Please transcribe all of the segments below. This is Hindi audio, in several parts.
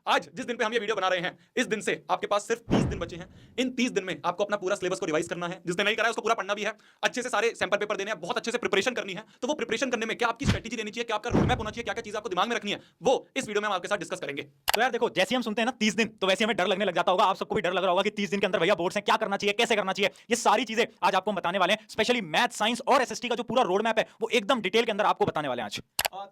आज जिस दिन पे हम ये वीडियो बना रहे हैं, इस दिन से आपके पास सिर्फ 30 दिन बचे हैं। इन 30 दिन में आपको अपना पूरा सिलेबस को रिवाइज करना है। जिसने नहीं करा है उसको पूरा पढ़ना भी है, अच्छे से सारे सैंपल पेपर देने हैं, बहुत अच्छे से प्रिपरेशन करनी है। तो वो प्रिपरेशन करने में क्या आपकी स्ट्रेटेजी रहनी चाहिए, क्या आपका रोड मैप होना चाहिए, क्या क्या चीज आपको दिमाग में रखनी है, वो इस वीडियो में हम आपके साथ डिस्कस करेंगे। तो यार देखो, जैसे हम सुनते हैं ना 30 दिन, तो वैसे हमें डर लगने लग जाता होगा। आप सबको भी डर लग रहा होगा कि 30 दिन के अंदर भैया बोर्ड्स हैं, क्या करना चाहिए, कैसे करना चाहिए। ये सारी चीजें आज आपको हम बताने वाले हैं। स्पेशली मैथ, साइंस और एसएसटी का जो पूरा रोड मैप है वो एकदम डिटेल के अंदर आपको बताने वाले हैं आज।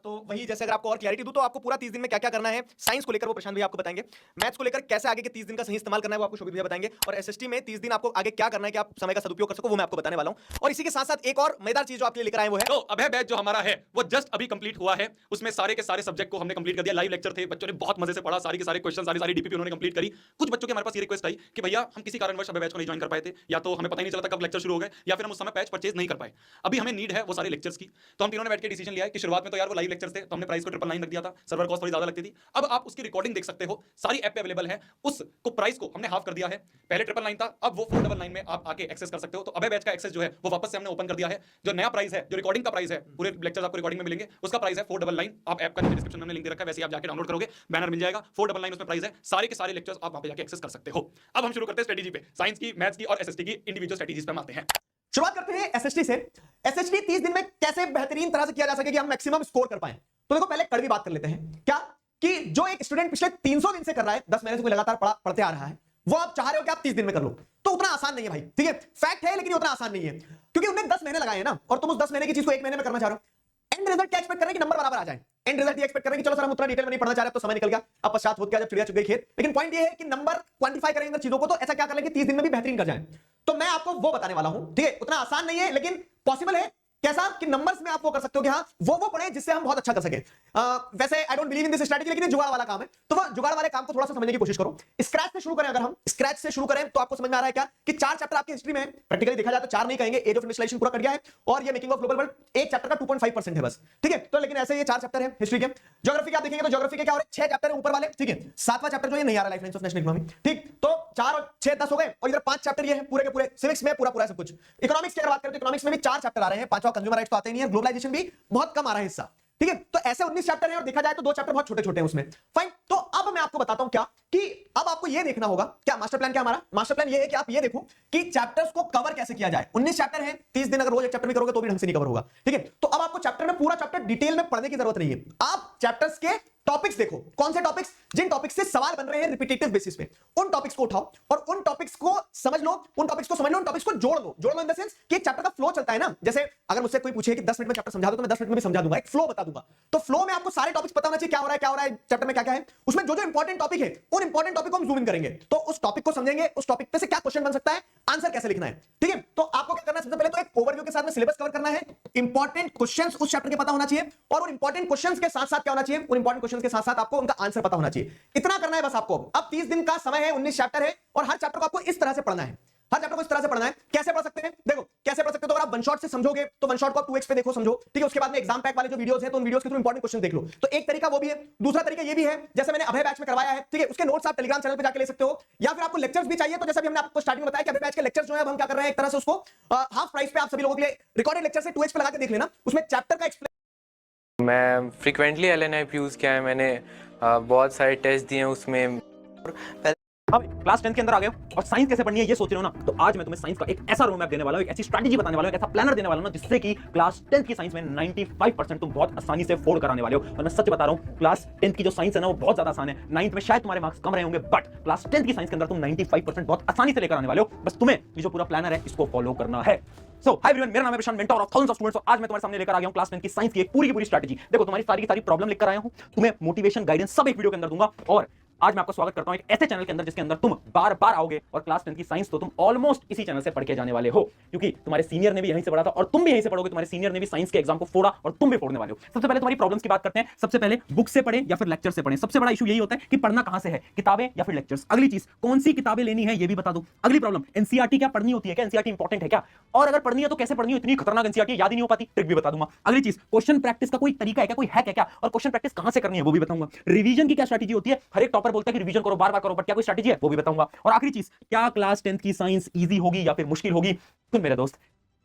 तो वही, जैसे अगर आपको और क्लैरिटी दूं तो आपको पूरा 30 दिन में क्या क्या करना है। साइंस को लेकर वो प्रशांत भैया आपको बताएंगे, मैथ्स को लेकर कैसे आगे के 30 दिन का सही इस्तेमाल करना है वो आपको शोभित भैया बताएंगे, और एसएसटी में 30 दिन आपको आगे क्या करना है कि आप समय का सदुपयोग कर सको वो मैं आपको बताने वाला हूं। और इसी के साथ साथ एक और मजेदार चीज जो आपके लिए लेकर आए वो है, तो अभय बैच जो हमारा है वो जस्ट अभी कंप्लीट हुआ है। उसमें सारे के सारे सब्जेक्ट को हमने कंप्लीट कर दिया। लाइव लेक्चर थे, बच्चों ने बहुत मजे से पढ़ा, सारी के सारे क्वेश्चन, सारी डीपीपी उन्होंने कंप्लीट करी। कुछ बच्चों की हमारे पास ये रिक्वेस्ट आई कि भैया हम किसी कारणवश अभय बैच को नहीं ज्वाइन कर पाए थे, या तो हमें पता ही नहीं चला था कब लेक्चर शुरू हो गए, या फिर हम उस समय बैच परचेज नहीं कर पाए। अभी हमें नीड है वो सारे लेक्चर्स की। तो हम तीनों ने बैठ के डिसीजन लिया है कि शुरुआत में तो यार वो लाइव लेक्चर्स थे, तो हमने प्राइस को 999 रख दिया था, सर्वर कॉस्ट थोड़ी ज्यादा लगती थी। अब आप उसकी रिकॉर्डिंग देख सकते हो, सारी ऐप पे अवेलेबल है। उसको प्राइस को हमने हाफ कर दिया है। पहले 999 था, अब वो 499 में आप आके एक्सेस कर सकते हो। तो अभय बैच का एक्सेस जो है वो वापस से हमने ओपन कर दिया है। जो नया प्राइस है, जो रिकॉर्डिंग का प्राइस है, पूरे लेक्चर्स आपको रिकॉर्डिंग में मिलेंगे, उसका प्राइस है 499। आप ऐप का नीचे डिस्क्रिप्शन में हमने लिंक दे रखा है, वैसे आप जाके डाउनलोड करोगे, बैनर मिल जाएगा। 499 उसमें प्राइस है। सारे के सारे लेक्चर्स आप वहां पे जाके एक्सेस कर सकते हो। अब हम शुरू करते हैं स्ट्रेटेजी पे, साइंस की, मैथ्स की और एसएसटी की इंडिविजुअल स्ट्रेटेजीज पे हम आते हैं। शुरुआत करते हैं एसएसटी से। एसएसटी 30 दिन में कैसे बेहतरीन तरह से किया जा सके कि हम मैक्सिमम स्कोर कर पाए। तो देखो, पहले कड़वी बात कर लेते हैं, क्या कि जो एक स्टूडेंट पिछले 300 दिन से कर रहा है, 10 महीने से कोई लगातार पढ़ते आ रहा है, वो आप चाह रहे हो कि आप 30 दिन में कर लो, तो उतना आसान नहीं है भाई। ठीक है, फैक्ट है, लेकिन उतना आसान नहीं है, क्योंकि उन्हें 10 महीने लगाए हैं ना, और तुम उस 10 महीने की चीज को 1 महीने में करना चाह रहे हो। एंड रिजल्ट क्या एक्सपेक्ट कर रहे हैं कि नंबर बराबर आ जाए। एंड रिजल्ट ये एक्सपेक्ट कर रहे हैं कि चलो सर हम उतना डिटेल में नहीं पढ़ना चाह रहे, तो समय निकल गया, अब पश्चात हो गया जब चिड़िया चुग गई खेत। लेकिन पॉइंट ये है कि नंबर क्वांटिफाई करेंगे चीजों को, तो ऐसा क्या कर लें कि 30 दिन में भी बेहतरीन कर जाए। तो मैं आपको वो बताने वाला हूं। ठीक है, उतना आसान नहीं है लेकिन पॉसिबल है। कैसा कि नंबर्स में आप वो कर सकते हो कि हाँ वो पढ़े जिससे हम बहुत अच्छा कर सके। वैसे I don't believe in this strategy, लेकिन ये जुगाड़ वाला काम है, तो वो जुगाड़ वाले काम को थोड़ा सा समझने की कोशिश करो। स्क्रैच से शुरू करें, अगर हम स्क्रैच से शुरू करें तो आपको समझ में आ रहा है क्या कि 4 चैप्टर आपकी हिस्ट्री में है। प्रैक्टिकली देखा जाए तो 4 नहीं कहेंगे, एज ऑफ इंडस्ट्रियलाइजेशन पूरा कर दिया है, और ये मेकिंग ऑफ ग्लोबल वर्ल्ड एक चैप्टर का 2.5% है बस। ठीक है, तो लेकिन ऐसे ये 4 चैप्टर है हिस्ट्री के। ज्योग्राफी का आप देखेंगे तो ज्योग्राफी के क्या हो रहे 6 चैप्टर है ऊपर वाले। ठीक है, 7वां चैप्टर जो ये नहीं आ रहा, life lines of national economy. ठीक, तो 4 और 6 10 हो गए, और इधर 5 चैप्टर ये है पूरे के पूरे। सिविक्स में पूरा सब कुछ। इकोनॉमिक्स की अगर बात करें तो इकोनॉमिक्स में भी 4 चैप्टर आ रहे हैं, 5वां कंज्यूमर राइट्स तो आते ही नहीं है, ग्लोबलाइजेशन भी बहुत कम आ रहा है हिस्सा। ठीक है, तो ऐसे 19 चैप्टर हैं, और देखा जाए तो 2 चैप्टर बहुत छोटे छोटे हैं उसमें। फाइन, तो अब मैं आपको बताता हूं क्या कि अब आपको ये देखना होगा, क्या मास्टर प्लान, क्या हमारा मास्टर प्लान ये है कि आप ये देखो कि चैप्टर्स को कवर कैसे किया जाए। 19 चैप्टर है, 30 दिन अगर रोज एक चैप्टर भी करोगे तो भी ढंग से नहीं कवर होगा। ठीक है, तो अब आपको चैप्टर में पूरा चैप्टर डिटेल में पढ़ने की जरूरत नहीं है। आप चैप्टर्स के टॉपिक्स देखो, कौन से टॉपिक्स, जिन टॉपिक्स से सवाल बन रहे हैं रिपीटेटिव बेसिस पे, उन टॉपिक्स को उठाओ और उन टॉपिक्स को समझ लो, उन टॉपिक्स को जोड़ लो इन द सेंस कि एक चैप्टर का फ्लो चलता है ना। जैसे अगर मुझसे कोई पूछे कि 10 मिनट में चैप्टर समझा दो, तो मैं 10 मिनट में भी समझा दूंगा, एक फ्लो बता दूंगा। तो फ्लो में आपको सारे टॉपिक्स पता होना चाहिए, क्या हो रहा है चैप्टर में, क्या है उसमें, जो इंपॉर्टेंट टॉपिक है उन इंपॉर्टेंट टॉपिक को हम जूम इन करेंगे, तो उस टॉपिक को समझेंगे, उस टॉपिक पे से क्या क्वेश्चन बन सकता है, आंसर कैसे लिखना है। ठीक है, तो आपको क्या करना है, सबसे पहले तो एक ओवरव्यू के साथ में सिलेबस कवर करना है, इंपॉर्टेंट क्वेश्चंस उस चैप्टर के पता होना चाहिए, और उन इंपॉर्टेंट क्वेश्चंस के साथ साथ क्या होना चाहिए, उन इंपॉर्टेंट क्वेश्चंस के साथ साथ आपको उनका आंसर पता होना चाहिए। इतना करना है बस आपको। अब 30 दिन का समय है, 19 चैप्टर है, और हर चैप्टर को आपको इस तरह से पढ़ना है, हर चैप्टर को इस तरह से पढ़ना है। कैसे पढ़ सकते हैं, देखो कैसे पढ़ सकते हो, तो अगर आप वन शॉट से समझोगे तो वन शॉट को आप 2x पे देखो, समझो। ठीक है, उसके बाद में एग्जाम पैक वाले जो वीडियोस हैं, तो उन वीडियोस के थ्रू इंपॉर्टेंट क्वेश्चन देख लो। तो एक तरीका वो भी है। दूसरा तरीका ये भी है, जैसे मैंने अभय बैच में करवाया है, ठीक है, उसके नोट्स आप टेलीग्राम चैनल पे जाके ले सकते हो, या फिर आपको लेक्चर्स भी चाहिए, तो जैसे भी हमने आपको स्टार्टिंग में बताया कि अभय बैच के लेक्चर्स जो है हम क्या कर रहे हैं, एक तरह से उसको हाफ प्राइस पे आप सभी लोगों के लिए रिकॉर्डेड लेक्चर से 2x पे लगा के देख लेना, उसमें चैप्टर का एक्सप्लेन। मैं फ्रीक्वेंटली एलएनआईपी यूज़ किया है, मैंने बहुत सारे टेस्ट दिए हैं उसमें। अब क्लास 10 के अंदर आ गए हो और साइंस कैसे पढ़नी है ये सोच रहे हो ना, तो आज मैं तुम्हें साइंस का एक ऐसा रोड मैप देने वाला हूं, एक ऐसी स्ट्रेटजी बताने वाला हूं, एक ऐसा प्लानर देने वाला हूं ना, जिससे कि क्लास 10 की साइंस में 95% तुम बहुत आसानी से फोड़ कराने वाले हो। और मैं सच बता रहा हूं, क्लास 10 की जो साइंस है ना वो बहुत ज्यादा आसान है। 9th में शायद तुम्हारे मार्क्स कम रहे होंगे, बट क्लास 10 की साइंस के अंदर तुम 95% बहुत आसानी से लेकर आने वाले हो। बस तुम्हें ये जो पूरा प्लानर है इसको फॉलो करना है। सो हाय एवरीवन, मेरा नाम है Prashant, mentor of thousands of students. आज मैं तुम्हारे सामने लेकर आ गया हूं क्लास 10 की साइंस की एक पूरी की पूरी स्ट्रेटजी। देखो, तुम्हारी सारी की सारी प्रॉब्लम लेकर आया हूं, तुम्हें मोटिवेशन गाइडेंस सब एक वीडियो के अंदर दूंगा। और आज मैं आपका स्वागत करता हूं एक ऐसे चैनल के अंदर जिसके अंदर तुम बार बार आओगे, और क्लास 10 की साइंस तो तुम ऑलमोस्ट इसी चैनल से पढ़ के जाने वाले हो, क्योंकि तुम्हारे सीनियर ने भी यहीं से पढ़ा था और तुम भी यहीं से पढ़ोगे। तुम्हारे सीनियर ने भी साइंस के एग्जाम को फोड़ा और तुम भी फोड़ने वाले हो। सबसे पहले तुम्हारी प्रॉब्लम्स की बात करते हैं। सबसे पहले बुक से पढ़े या फिर लेक्चर से पढ़े, सबसे बड़ा इशू यही होता है कि पढ़ना कहां से है, किताबें या फिर लेक्चर्स। अगली चीज, कौन सी किताबें लेनी है ये भी बता दो। अगली प्रॉब्लम, एनसीईआरटी क्या पढ़नी होती है, क्या एनसीईआरटी इंपॉर्टेंट है क्या, और अगर पढ़नी है तो कैसे पढ़नी हो, इतनी खतरनाक एनसीईआरटी याद ही नहीं हो पाती, ट्रिक भी बता दूंगा। अगली चीज, क्वेश्चन प्रैक्टिस का कोई तरीका है क्या, कोई हैक है क्या, और क्वेश्चन प्रैक्टिस कहां से करनी है वो भी बताऊंगा। रिवीजन की क्या स्ट्रेटजी होती है, हर एक टॉपर बोलता है कि रिवीजन करो, बार बार करो, बट क्या कोई स्ट्रेटजी है वो भी बताऊंगा। और आखिरी चीज, क्या क्लास 10 की साइंस इजी होगी या फिर मुश्किल होगी। सुन मेरे दोस्त,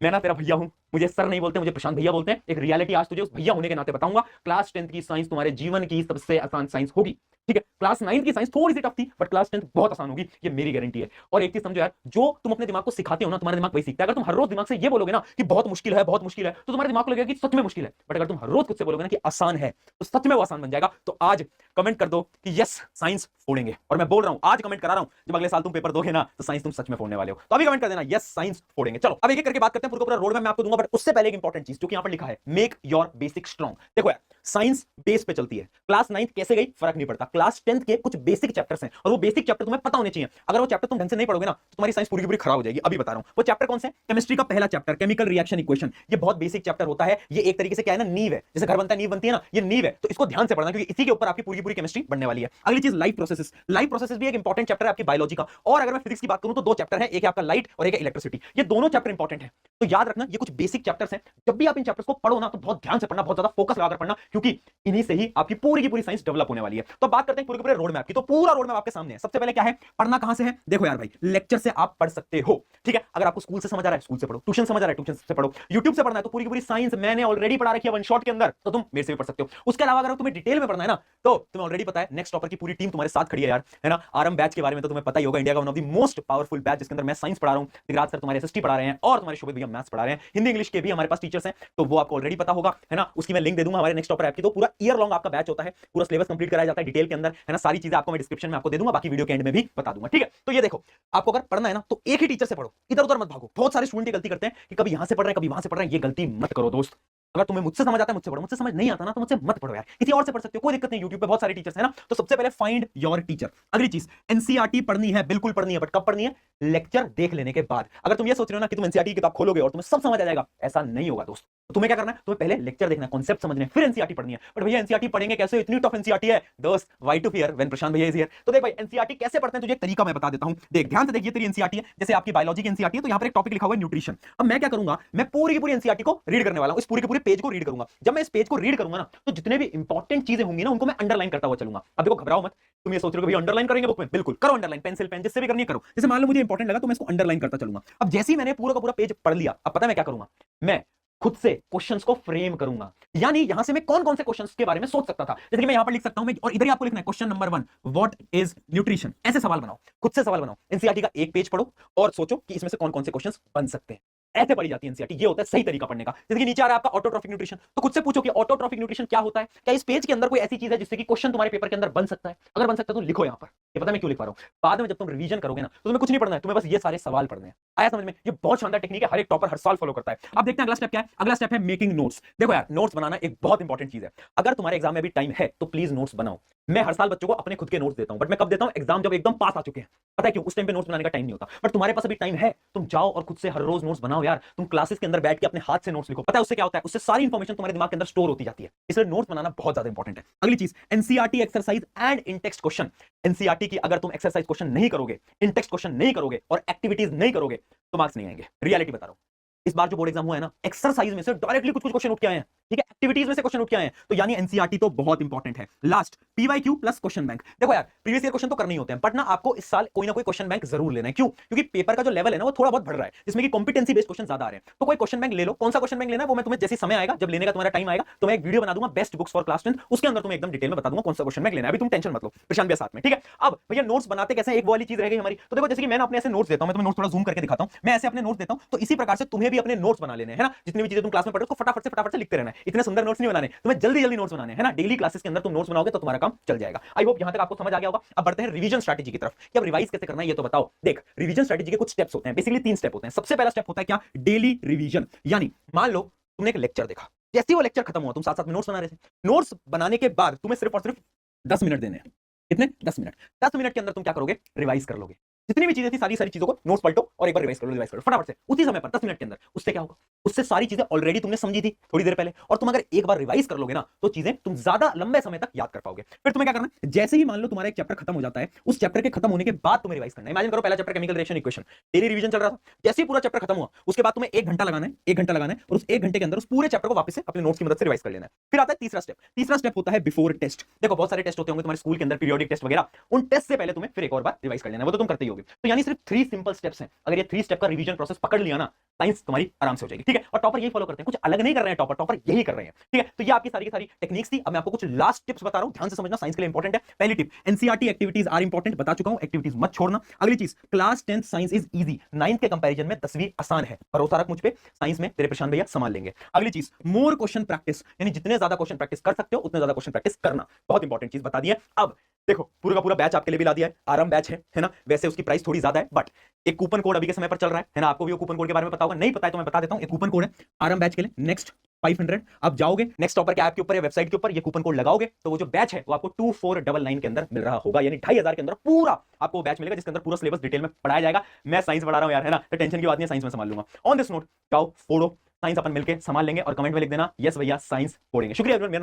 मैं ना तेरा भैया हूं, मुझे सर नहीं बोलते, मुझे प्रशांत भैया बोलते हैं। एक रियलिटी आज तुझे उस भैया होने के नाते बताऊंगा। क्लास 10 की साइंस तुम्हारे जीवन की सबसे आसान साइंस होगी। ठीक है, क्लास 9 की साइंस थोड़ी सी टफ थी, बट क्लास 10 बहुत आसान होगी, ये मेरी गारंटी है। और एक चीज समझो यार, जो तुम अपने दिमाग को सिखाते हो ना, तुम्हारा दिमाग वही सीखता है। अगर तुम हर रोज दिमाग से ये बोलोगे ना कि बहुत मुश्किल है, बहुत मुश्किल है, तो तुम्हारे दिमाग को लगेगा कि सच में मुश्किल है। बट अगर तुम हर रोज खुद से बोलोगे ना कि आसान है, तो सच में वो आसान बन जाएगा। तो आज कमेंट कर दो कि यस साइंस फोड़ेंगे। और मैं बोल रहा हूं, आज कमेंट करा रहा हूं, जब अगले साल तुम पेपर दोगे ना, तो साइंस तुम सच में फोड़ने वाले हो। तो अभी कमेंट कर देना यस साइंस फोड़ेंगे। चलो अब एक एक करके बात करते हैं, पूरा रोड मैप मैं आपको दूंगा, बट उससे पहले एक इंपॉर्टेंट चीज जो कि यहां पर लिखा है, मेक योर बेसिक स्ट्रांग। देखो यार, साइंस बेस पे चलती है। क्लास 9 कैसे गई फर्क नहीं पड़ता, क्लास 10 के कुछ बेसिक चैप्टर्स हैं, और वो बेसिक चैप्टर तुम्हें पता होने चाहिए। अगर वो चैप्टर तुम ढंग से नहीं पढ़ोगे ना, तो तुम्हारी साइंस पूरी की पूरी खराब हो जाएगी। अभी बता रहा हूं वो चैप्टर कौन से। केमिस्ट्री का पहला चैप्टर, केमिकल रिएक्शन इक्वेशन। ये बहुत बेसिक चैप्टर होता है। ये एक तरीके से क्या है ना, नींव है। जैसे घर बनता है नींव बनती है ना, ये नींव है। तो इसको ध्यान से पढ़ना, क्योंकि इसी के ऊपर आपकी पूरी केमिस्ट्री बनने वाली है। अगली चीज लाइफ प्रोसेसेस। लाइफ प्रोसेसेस भी एक इंपॉर्टेंट चैप्टर है आपकी बायोलॉजी का। और अगर मैं फिजिक्स की बात करूं तो दो चैप्टर है, एक है आपका लाइट और एक है इलेक्ट्रिसिटी। ये दोनों चैप्टर इंपॉर्टेंट है, तो याद रखना ये कुछ बेसिक चैप्टर्स हैं। जब भी आप इन चैप्टर्स को पढ़ो ना, तो बहुत ध्यान से पढ़ना, बहुत ज्यादा फोकस लगाकर पढ़ना, क्योंकि इन्हीं से ही आपकी पूरी की पूरी साइंस डेवलप होने वाली है। तो बात करते हैं पूरे रोड मैप की। तो पूरा रोड मैप आपके सामने है। सबसे पहले क्या है, पढ़ना कहां से है। देखो यार भाई, लेक्चर से आप पढ़ सकते हो, ठीक है। अगर आपको स्कूल से समझ आ रहा है, स्कूल से पढ़ो। ट्यूशन समझ आ रहा है, ट्यूशन से पढ़ो। यूट्यूब से पढ़ना है, तो पूरी की पूरी साइंस मैंने ऑलरेडी पढ़ा रखी है वन शॉट के अंदर, तो तुम मेरे से भी पढ़ सकते हो। उसके अलावा अगर तुम्हें डिटेल में पढ़ना है ना, तो तुम्हें ऑलरेडी पता है नेक्स्ट टॉपर की पूरी टीम तुम्हारे साथ खड़ी है यार, है ना। आरएम बैच के बारे में तो तुम्हें पता ही होगा, इंडिया का one of the most powerful batch, जिसके अंदर मैं साइंस पढ़ा रहा हूं, दिगराज सर तुम्हारे एसएसटी पढ़ा रहे हैं, और तुम्हारे शोभित भैया मैथ्स पढ़ा रहे हैं। हिंदी इंग्लिश के भी हमारे पास टीचर्स हैं, तो वो आपको ऑलरेडी पता होगा, है ना। उसकी मैं लिंक दे दूंगा हमारे नेक्स्ट टॉपर ऐप की। तो पूरा ईयर लॉन्ग आपका बैच होता है, पूरा सिलेबस कंप्लीट कराया जाता है डिटेल के अंदर, है ना। सारी चीजें आपको मैं डिस्क्रिप्शन में आपको दे दूंगा, बाकी वीडियो के एंड में भी बता दूंगा, ठीक है। तो ये देखो, आपको अगर पढ़ना है ना, तो एक ही टीचर से पढ़ो, इधर उधर मत भागो। बहुत सारे स्टूडेंट गलती करते हैं कि कभी यहां से पढ़ रहे हैं, कभी वहां से पढ़ रहे हैं। ये गलती मत करो दोस्त। अगर तुम्हें मुझसे समझ आता है, मुझसे पढ़ो। मुझसे समझ नहीं आता ना, तो मुझसे मत पढ़ो यार, किसी और से पढ़ सकते हो, कोई दिक्कत नहीं। यूट्यूब पे बहुत सारे टीचर्स हैं ना। तो सबसे पहले फाइंड योर टीचर। अगली चीज, एनसीईआरटी पढ़नी है, बिल्कुल पढ़नी है, बट कब पढ़नी है, लेक्चर देख लेने के बाद। अगर तुम ये सोच रहे हो ना कि तुम एनसीईआरटी की किताब खोलोगे और तुम्हें सब समझ आ जाएगा, ऐसा नहीं होगा दोस्त। तो तुम्हें क्या करना है, तुम्हें पहले लेक्चर देखना है, कॉन्सेप्ट समझने हैं, फिर एनसीईआरटी पढ़नी है। बट भैया एनसीईआरटी पढ़ेंगे कैसे, इतनी टफ एनसीईआरटी है दोस्त। व्हाई टू फियर व्हेन प्रशांत भैया इज हियर। तो देख भाई, एनसीईआरटी कैसे पढ़ते हैं, तुझे एक तरीका मैं बता देता हूं। देख ध्यान से देखिए, तेरी एनसीईआरटी है, जैसे आपकी बायोलॉजी की एनसीईआरटी है, तो यहां पर एक टॉपिक लिखा हुआ है न्यूट्रिशन। अब मैं क्या करूंगा, मैं पूरी की पूरी एनसीईआरटी को रीड करने वाला हूं, इस पूरे के पूरे पेज को रीड करूंगा। जब मैं इस पेज को रीड करूंगा ना, तो जितने भी इंपॉर्टेंट चीजें होंगी ना, उनको मैं अंडरलाइन करता हुआ चलूंगा। अब देखो, घबराओ मत। तुम ये सोच रहे हो कि भैया अंडरलाइन करेंगे बुक में, बिल्कुल करो अंडरलाइन, पेंसिल पेन जिससे भी करनी है करो। जैसे मान लो मुझे इंपॉर्टेंट लगा, तो मैं इसको अंडरलाइन करता चलूंगा। अब जैसे ही मैंने पूरा का पूरा पेज पढ़ लिया, अब पता है मैं क्या करूंगा, मैं खुद से क्वेश्चंस को फ्रेम करूंगा। यानी यहां से मैं कौन कौन से क्वेश्चंस के बारे में सोच सकता था, जैसे कि मैं यहां पर लिख सकता हूं, और इधर ही आपको लिखना है question number 1, what is nutrition. ऐसे सवाल बनाओ, खुद से सवाल बनाओ। एनसीईआरटी का एक पेज पढ़ो और सोचो कि इसमें से कौन कौन से क्वेश्चंस बन सकते हैं। ऐसे पढ़ी जाती है एनसीईआरटी, ये होता है सही तरीका पढ़ने का। जैसे कि नीचे आ रहा है आपका ऑटोट्रॉफिक न्यूट्रिशन, तो खुद से पूछो कि ऑटोट्रॉफिक न्यूट्रिशन क्या होता है। क्या इस पेज के अंदर कोई ऐसी चीज है जिससे कि क्वेश्चन तुम्हारे पेपर के अंदर बन सकता है। अगर बन सकता है तो लिखो यहां पर। ये पता मैं क्यों लिख पा रहा हूं, बाद में जब तुम रिवीजन करोगे ना, तो तुम्हें कुछ नहीं पढ़ना है, तुम्हें बस ये सारे सवाल पढ़ने हैं। आया समझ में। ये बहुत शानदार टेक्निक है, हर एक टॉपर हर साल फॉलो करता है। अब देखते हैं अगला स्टेप क्या है। अगला स्टेप है मेकिंग नोट्स। देखो यार, नोट्स बनाना एक बहुत इंपॉर्टेंट चीज है। अगर तुम्हारे एग्जाम में भी टाइम है, तो प्लीज नोट्स बनाओ। मैं हर साल बच्चों को अपने खुद के नोट्स देता हूं, बट मैं कब देता हूं, एग्जाम जब एकदम पास आ चुके हैं। पता है क्यों, उस टाइम पे नोट्स बनाने का टाइम नहीं होता। बट तुम्हारे पास अभी टाइम है, तुम जाओ और खुद से हर रोज नोट्स बनाओ यार। तुम क्लासेस के अंदर बैठ के अपने हाथ से नोट्स लिखो। पता है उससे क्या होता है, उससे सारी इंफॉर्मेशन तुम्हारे दिमाग के अंदर स्टोर होती जाती है। इसलिए नोट्स बनाना बहुत ज्यादा इंपॉर्टेंट है। अगली चीज, NCERT exercise and in text question. NCERT की अगर तुम एक्सरसाइज क्वेश्चन नहीं करोगे, इन टेक्स्ट क्वेश्चन नहीं करोगे और एक्टिविटीज नहीं करोगे, तो मार्क्स नहीं आएंगे। रियलिटी बता रहा हूं। इस बार जो बोर्ड एग्जाम हुआ है ना, एक्सरसाइज में से डायरेक्टली कुछ क्वेश्चन उठ के आए हैं, ठीक है। एक्टिविटीज में से क्वेश्चन उठ के आए हैं, तो यानी एनसीईआरटी तो बहुत इंपॉर्टेंट है। Last, PYQ plus question bank. देखो यार, प्रीवियस ईयर क्वेश्चन तो करने ही होते हैं, बट ना आपको इस साल कोई ना कोई क्वेश्चन बैंक जरूर लेना है। क्यों, क्योंकि पेपर का जो लेवल है ना, वो थोड़ा बहुत बढ़ रहा है, जिसमें कि कॉम्पिटेंसी बेस्ड क्वेश्चन ज्यादा आ रहे हैं। तो कोई क्वेश्चन बैंक ले लो। कौन सा क्वेश्चन बैंक लेना है, वो मैं तुम्हें जैसे समय आएगा, जब लेने का तुम्हारा टाइम आएगा, तो मैं एक वीडियो बना दूंगा बेस्ट बुक्स फॉर क्लास 10, उसके अंदर तुम्हें एकदम डिटेल में बता दूंगा कौन सा क्वेश्चन बैंक लेना है। अभी तुम टेंशन मत लो, प्रशांत भैया साथ में, ठीक है। अब भैया नोट्स बनाते कैसे, एक वाली चीज रह गई हमारी। तो देखो, जैसे कि मैं अपने ऐसे नोट्स देता हूं, मैं तुम्हें नोट्स थोड़ा जूम करके दिखाता हूं। मैं ऐसे अपने नोट्स देता हूं, तो इसी प्रकार से तुम्हें भी अपने नोट्स बना लेने हैं, है ना। जितनी भी चीजें तुम क्लास में पढ़ो, उसको फटाफट से लिखते रहना है। इतने सुंदर नोट्स नहीं बनाने, तुम्हें जल्दी जल्दी नोट्स बनाने हैं, है ना। डेली क्लासेस के अंदर तुम नोट्स बनाओगे तो तुम्हारा काम चल जाएगा। आई होप यहां तक आपको समझ आ गया होगा। अब बढ़ते हैं रिवीजन स्ट्रैटेजी की तरफ, कि अब रिवाइज कैसे करना है ये तो बताओ। देख, रिवीजन स्ट्रैटेजी के कुछ स्टेप्स होते हैं, बेसिकली 3 स्टेप होते हैं। सबसे पहला स्टेप होता है क्या, डेली रिवीजन। यानी मान लो तुमने एक लेक्चर देखा, जैसे ही वो लेक्चर खत्म हुआ, तुम साथ साथ में नोट्स बना रहे थे। नोट्स बनाने के बाद तुम्हें सिर्फ और सिर्फ 10 मिनट देने हैं। कितने, 10 मिनट। 10 मिनट के अंदर तुम क्या करोगे, रिवाइज कर लोगे। जितनी भी चीजें थी, सारी चीजों को नोट्स पलटो और एक बार रिवाइज करो फटाफट से, उसी समय पर 10 मिनट के अंदर। उससे क्या होगा, उससे सारी चीजें ऑलरेडी तुमने समझी थी थोड़ी देर पहले, और तुम अगर एक बार रिवाइज कर लोगे ना, तो चीजें तुम ज्यादा लंबे समय तक याद कर पाओगे। फिर तुम्हें क्या करना है, जैसे ही मान लो तुम्हारा एक चैप्टर खत्म हो जाता है, उस चैप्टर के खत्म होने के बाद तुम्हें रिवाइज करना है। इमेजिन करो, पहला chapter chemical reaction equation, daily revision चल रहा था। जैसे ही पूरा चैप्टर खत्म हुआ, उसके बाद तुम्हें 1 घंटा लगाना है, 1 घंटा लगाना है, और उस 1 घंटे के अंदर उस पूरे चैप्टर को वापस से अपने नोट्स की मदद से रिवाइज कर लेना है। फिर आता है तीसरा स्टेप। तीसरा स्टेप होता है बिफोर टेस्ट। देखो, बहुत सारे टेस्ट होते होंगे तुम्हारे स्कूल के अंदर, पीरियोडिक टेस्ट वगैरह। उन टेस्ट से पहले तुम्हें फिर एक और बार रिवाइज कर लेना है, वो तो तुम करते ही होगे। तो यानी सिर्फ 3 सिंपल स्टेप्स हैं। अगर ये 3 स्टेप का रिवीजन प्रोसेस पकड़ लिया ना, साइंस तुम्हारी आराम से हो जाएगी, ठीक है। और टॉपर यही फॉलो करते हैं, कुछ अलग नहीं कर रहे हैं टॉपर यही कर रहे हैं, ठीक है। तो ये आपकी सारी की सारी टेक्निक्स थी। अब मैं आपको कुछ लास्ट टिप्स बता रहा हूं, ध्यान से समझना, साइंस के लिए इंपॉर्टेंट है। पहली tip, NCERT activities are important, बता चुका हूं, एक्टिविटीज मत छोड़ना। अगली चीज, class 10th science is easy, 9th के कंपैरिजन में 10वीं आसान है, भरोसा रख मुझ पे, साइंस में तेरे प्रशांत भैया संभाल लेंगे। अगली चीज, मोर क्वेश्चन प्रैक्टिस, यानी जितने ज्यादा क्वेश्चन प्रैक्टिस कर सकते हो उतने ज्यादा क्वेश्चन प्रैक्टिस करना, बहुत इंपॉर्टेंट चीज बता दी है। अब देखो पूरा का पूरा बैच आपके लिए भी ला दिया है, आराम बैच है ना। वैसे उसकी प्राइस थोड़ी ज्यादा है, बट एक कूपन कोड अभी के समय पर चल रहा है ना। आपको भी वो कूपन कोड के बारे में पता होगा, नहीं पता है तो मैं बता देता हूं। एक कूपन कोड है आराम बैच के लिए, नेक्स्ट 500। आप जाओगे नेक्स्ट टॉपर के ऐप के ऊपर या वेबसाइट के ऊपर, ये कूपन कोड लगाओगे तो वो जो बैच है वो आपको 2499 के अंदर मिल रहा होगा, यानी 2500 के अंदर पूरा आपको बैच मिलेगा, जिसके अंदर पूरा सिलेबस डिटेल में पढ़ाया जाएगा। मैं साइंस पढ़ा रहा हूं यार, है ना, तो टेंशन की बात नहीं है, साइंस में संभाल लूंगा। ऑन दिस नोट जाओ फोड़ो, साइंस अपन मिलकर संभाल लेंगे। और कमेंट में लिख देना यस भैया साइंस फोड़ेंगे। शुक्रिया।